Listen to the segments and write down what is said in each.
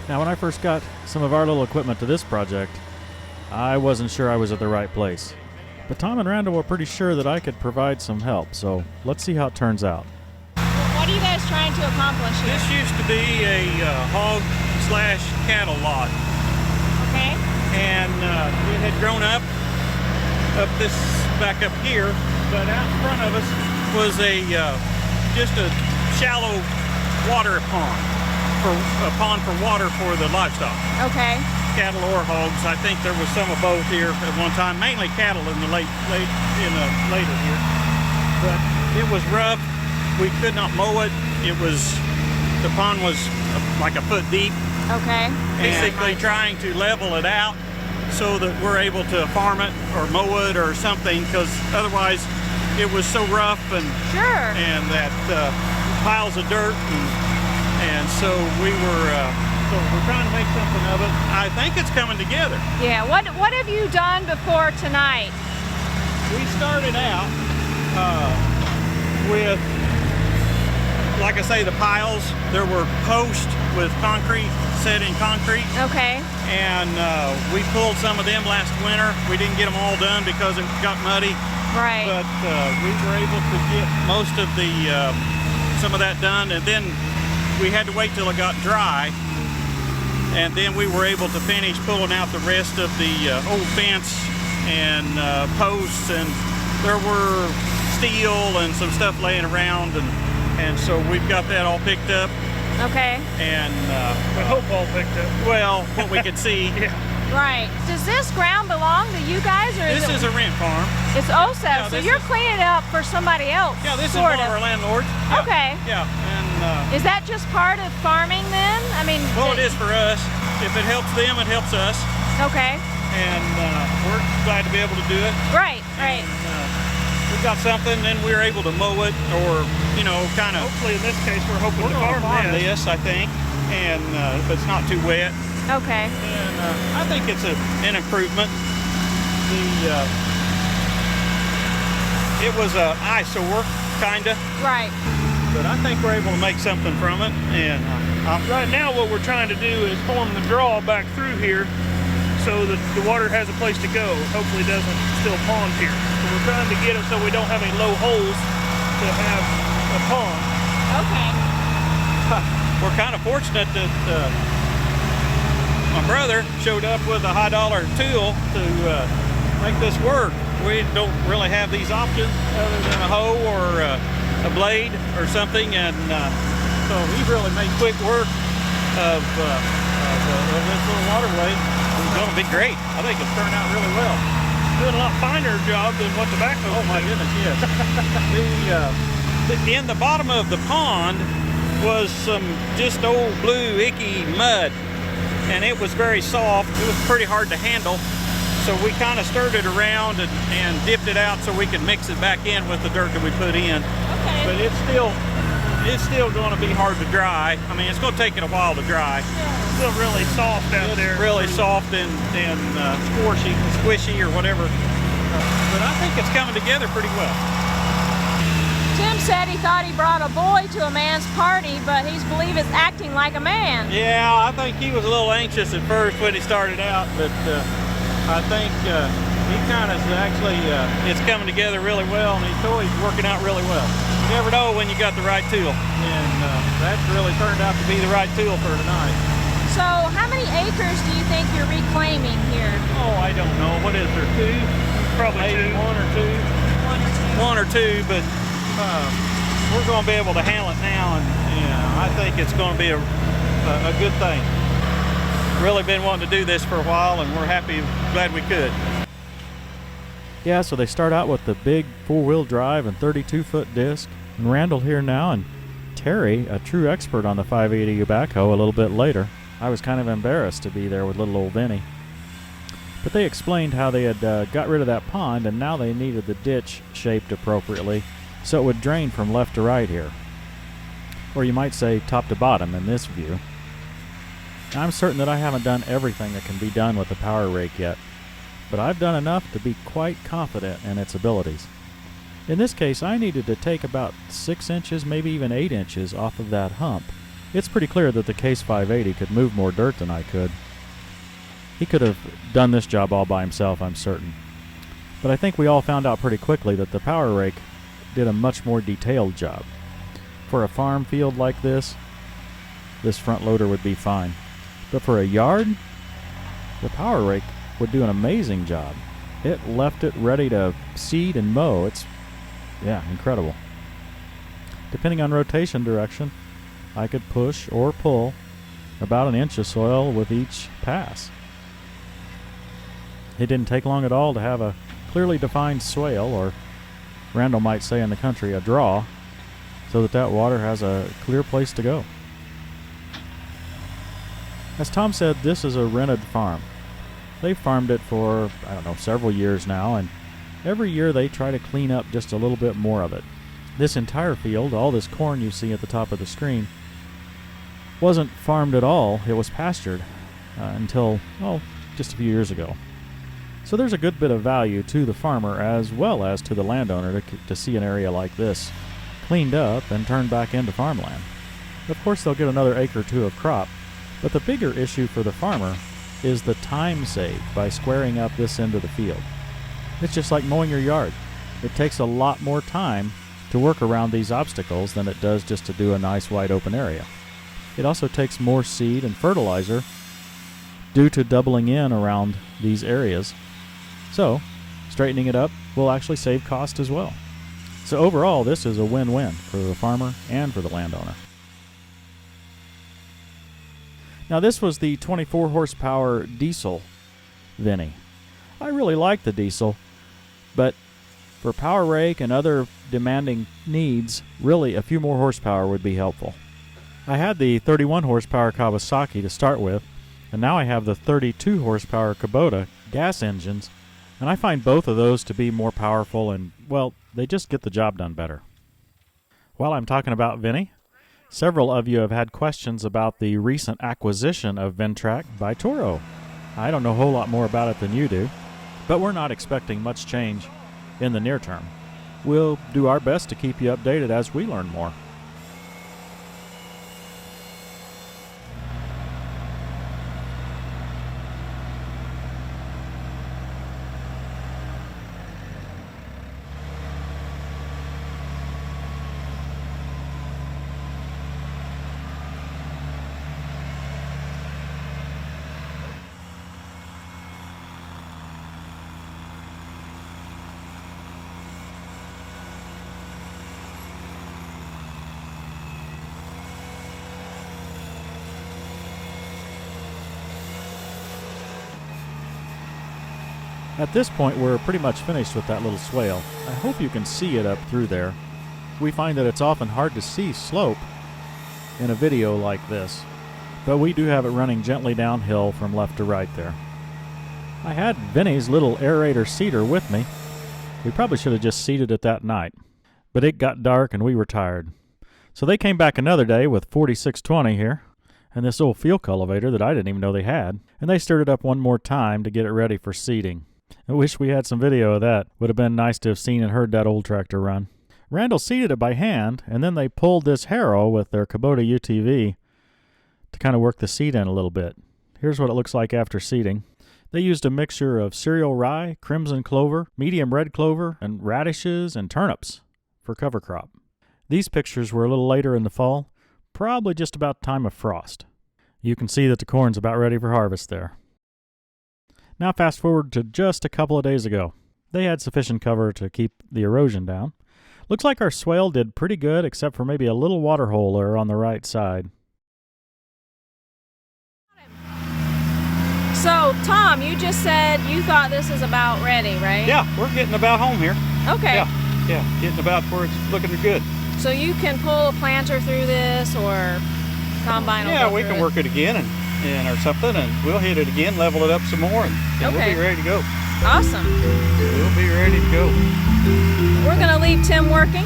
Now, when I first got some of our little equipment to this project, I wasn't sure I was at the right place. But Tom and Randall were pretty sure that I could provide some help, so let's see how it turns out. What are you guys trying to accomplish here? This used to be a hog/cattle lot. Okay. And it had grown up this back up here, but out in front of us was just a shallow water pond for water for the livestock. Okay. Cattle or hogs. I think there was some of both here at one time, mainly cattle in the later here. But it was rough. We could not mow it. The pond was like a foot deep. Okay. Basically trying to level it out so that we're able to farm it or mow it or something, because otherwise it was so rough and sure. And that piles of dirt, and so we're trying to make something of it. I think it's coming together. Yeah. What have you done before tonight? We started out with, like I say, the piles. There were posts with concrete, set in concrete. Okay. And we pulled some of them last winter. We didn't get them all done because it got muddy. Right. But we were able to get most of some of that done, and then we had to wait till it got dry, and then we were able to finish pulling out the rest of the old fence and posts, and there were steel and some stuff laying around, and so we've got that all picked up. Okay. And we hope all picked up. Well, what we could see. Yeah. Right. Does this ground belong to you guys, or This is a rent farm. It's also, Yeah, so you're cleaning it up for somebody else. Yeah, this is sort one of our landlords. Yeah. Okay. Yeah, and is that just part of farming then? I mean. well, it is for us. If it helps them, it helps us. Okay. And we're glad to be able to do it. Right. Right. And, we got something, then we're able to mow it, or kind of. Hopefully, in this case, we're hoping to farm this. I think, and if it's not too wet. Okay. And I think it's an improvement. It was an eyesore, kinda. Right. But I think we're able to make something from it. And right now, what we're trying to do is form the draw back through here, so that the water has a place to go. Hopefully, it doesn't still pond here. So we're trying to get it so we don't have any low holes to have a pond. Okay. We're kind of fortunate that my brother showed up with a high-dollar tool to make this work. We don't really have these options other than a hoe or a blade or something, and so he really made quick work of this little waterway. It's going to be great. I think it's turned out really well. Doing a lot finer job than what the backhoe. Oh my goodness, yes. In the bottom of the pond was some just old blue icky mud, and it was very soft. It was pretty hard to handle, so we kind of stirred it around and dipped it out so we could mix it back in with the dirt that we put in. Okay. But it's still going to be hard to dry. I mean, it's going to take it a while to dry. It's still really soft out there. It's really soft and squishy or whatever. But I think it's coming together pretty well. Tim said he thought he brought a boy to a man's party, but he's believe it's acting like a man. Yeah, I think he was a little anxious at first when he started out, but I think he kind of actually, it's coming together really well, and he's working out really well. You never know when you got the right tool, and that's really turned out to be the right tool for tonight. So how many acres do you think you're reclaiming here? Oh, I don't know. What is there, 2? Probably maybe 2. 1 or 2. 1 or 2, but we're going to be able to handle it now, and I think it's going to be a good thing. Really been wanting to do this for a while, and we're glad we could. Yeah, so they start out with the big 4-wheel drive and 32-foot disc, and Randall here now, and Terry, a true expert on the 580 backhoe, a little bit later. I was kind of embarrassed to be there with little old Vinny. But they explained how they had got rid of that pond, and now they needed the ditch shaped appropriately so it would drain from left to right here. Or you might say top to bottom in this view. I'm certain that I haven't done everything that can be done with the power rake yet, but I've done enough to be quite confident in its abilities. In this case, I needed to take about 6 inches, maybe even 8 inches off of that hump It's pretty clear that the Case 580 could move more dirt than I could. He could have done this job all by himself, I'm certain. But I think we all found out pretty quickly that the power rake did a much more detailed job. For a farm field like this front loader would be fine. But for a yard, the power rake would do an amazing job. It left it ready to seed and mow. It's, incredible. Depending on rotation direction, I could push or pull about an inch of soil with each pass. It didn't take long at all to have a clearly defined swale, or Randall might say in the country, a draw, so that water has a clear place to go. As Tom said, this is a rented farm. They've farmed it for, several years now, and every year they try to clean up just a little bit more of it. This entire field, all this corn you see at the top of the screen, wasn't farmed at all. It was pastured until, just a few years ago. So there's a good bit of value to the farmer as well as to the landowner to see an area like this cleaned up and turned back into farmland. Of course, they'll get another acre or two of crop, but the bigger issue for the farmer is the time saved by squaring up this end of the field. It's just like mowing your yard. It takes a lot more time to work around these obstacles than it does just to do a nice wide open area. It also takes more seed and fertilizer due to doubling in around these areas. So, straightening it up will actually save cost as well. So overall, this is a win-win for the farmer and for the landowner. Now this was the 24 horsepower diesel Vinny. I really like the diesel, but for power rake and other demanding needs, really a few more horsepower would be helpful. I had the 31 horsepower Kawasaki to start with, and now I have the 32 horsepower Kubota gas engines, and I find both of those to be more powerful and, they just get the job done better. While I'm talking about Vinny, several of you have had questions about the recent acquisition of Ventrac by Toro. I don't know a whole lot more about it than you do, but we're not expecting much change in the near term. We'll do our best to keep you updated as we learn more. At this point, we're pretty much finished with that little swale. I hope you can see it up through there. We find that it's often hard to see slope in a video like this, but we do have it running gently downhill from left to right there. I had Vinny's little aerator seeder with me. We probably should have just seeded it that night, but it got dark and we were tired. So they came back another day with 4620 here, and this old field cultivator that I didn't even know they had, and they stirred it up one more time to get it ready for seeding. I wish we had some video of that. Would have been nice to have seen and heard that old tractor run. Randall seeded it by hand, and then they pulled this harrow with their Kubota UTV to kind of work the seed in a little bit. Here's what it looks like after seeding. They used a mixture of cereal rye, crimson clover, medium red clover, and radishes and turnips for cover crop. These pictures were a little later in the fall, probably just about time of frost. You can see that the corn's about ready for harvest there. Now fast forward to just a couple of days ago. They had sufficient cover to keep the erosion down. Looks like our swale did pretty good, except for maybe a little water hole there on the right side. So, Tom, you just said you thought this is about ready, right? Yeah, we're getting about home here. Okay. Yeah, getting about where it's looking good. So you can pull a planter through this, or combine will Yeah, go we through can it? work it again and or something, and we'll hit it again, level it up some more, and Okay. we'll be ready to go. Awesome. We'll be ready to go. We're going to leave Tim working.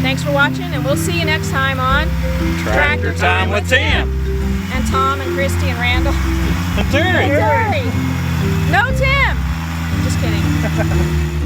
Thanks for watching, and we'll see you next time on Tractor Time with Tim. And Tom and Christy and Randall. And Terry. And Terry. No Tim. Just kidding.